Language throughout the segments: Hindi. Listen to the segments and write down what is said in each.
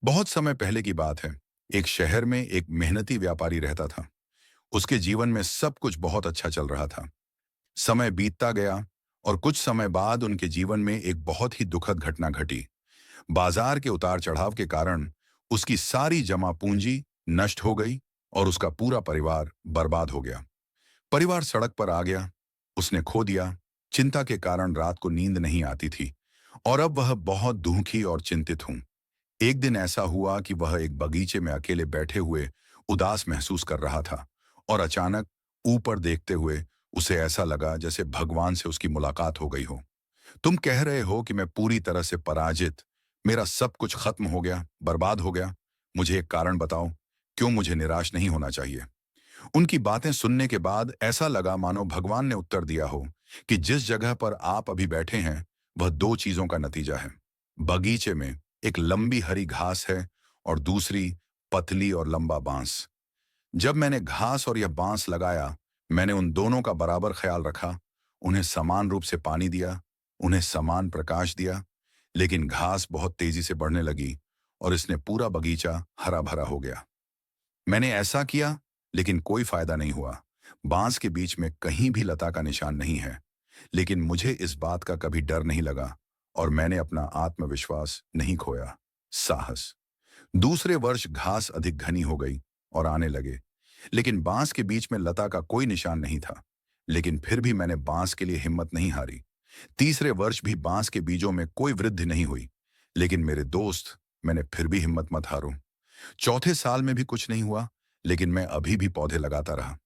बहुत समय पहले की बात है। एक शहर में एक मेहनती व्यापारी रहता था। उसके जीवन में सब कुछ बहुत अच्छा चल रहा था। समय बीतता गया और कुछ समय बाद उनके जीवन में एक बहुत ही दुखद घटना घटी। बाजार के उतार चढ़ाव के कारण उसकी सारी जमा पूंजी नष्ट हो गई और उसका पूरा परिवार बर्बाद हो गया। परिवार सड़क पर आ गया। उसने खो दिया। चिंता के कारण रात को नींद नहीं आती थी और अब वह बहुत दुखी और चिंतित हूं। एक दिन ऐसा हुआ कि वह एक बगीचे में अकेले बैठे हुए उदास महसूस कर रहा था और अचानक ऊपर देखते हुए उसे ऐसा लगा जैसे भगवान से उसकी मुलाकात हो गई हो। तुम कह रहे हो कि मैं पूरी तरह से पराजित, मेरा सब कुछ खत्म हो गया, बर्बाद हो गया। मुझे एक कारण बताओ, क्यों मुझे निराश नहीं होना चाहिए? उनकी बातें सुनने के बाद ऐसा लगा मानो भगवान ने उत्तर दिया हो कि जिस जगह पर आप अभी बैठे हैं वह दो चीजों का नतीजा है। बगीचे में एक लंबी हरी घास है और दूसरी पतली और लंबा बांस। जब मैंने घास और यह बांस लगाया, मैंने उन दोनों का बराबर ख्याल रखा, उन्हें समान रूप से पानी दिया, उन्हें समान प्रकाश दिया। लेकिन घास बहुत तेजी से बढ़ने लगी और इसने पूरा बगीचा हरा भरा हो गया। मैंने ऐसा किया, लेकिन कोई फायदा नहीं हुआ। बांस के बीच में कहीं भी लता का निशान नहीं है। लेकिन मुझे इस बात का कभी डर नहीं लगा और मैंने अपना आत्मविश्वास नहीं खोया। साहस। दूसरे वर्ष घास अधिक घनी हो गई और आने लगे, लेकिन बांस के बीच में लता का कोई निशान नहीं था। लेकिन फिर भी मैंने बांस के लिए हिम्मत नहीं हारी। तीसरे वर्ष भी बांस के बीजों में कोई वृद्धि नहीं हुई। लेकिन मेरे दोस्त, मैंने फिर भी हिम्मत मत हारूं। चौथे साल में भी कुछ नहीं हुआ, लेकिन मैं अभी भी पौधे लगाता रहा।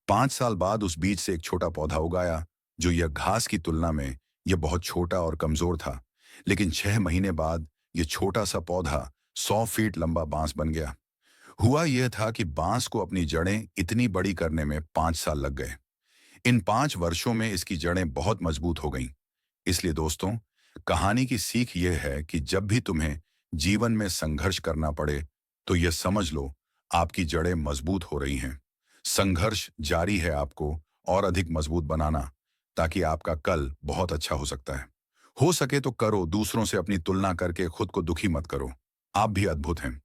5 साल बाद उस बीज से एक छोटा पौधा उगाया, जो यह घास की तुलना में यह बहुत छोटा और कमजोर था। लेकिन 6 महीने बाद यह छोटा सा पौधा 100 फीट लंबा बांस बन गया। हुआ यह था कि बांस को अपनी जड़ें इतनी बड़ी करने में 5 साल लग गए। इन 5 वर्षों में इसकी जड़ें बहुत मजबूत हो गईं। इसलिए दोस्तों, कहानी की सीख यह है कि जब भी तुम्हें जीवन में संघर्ष करना पड़े, तो यह समझ लो, आपकी जड़ें मजबूत हो रही हैं। संघर्ष जारी है आपको और अधिक मजबूत बनाना, ताकि आपका कल बहुत अच्छा हो सकता है। हो सके तो करो, दूसरों से अपनी तुलना करके खुद को दुखी मत करो। आप भी अद्भुत हैं।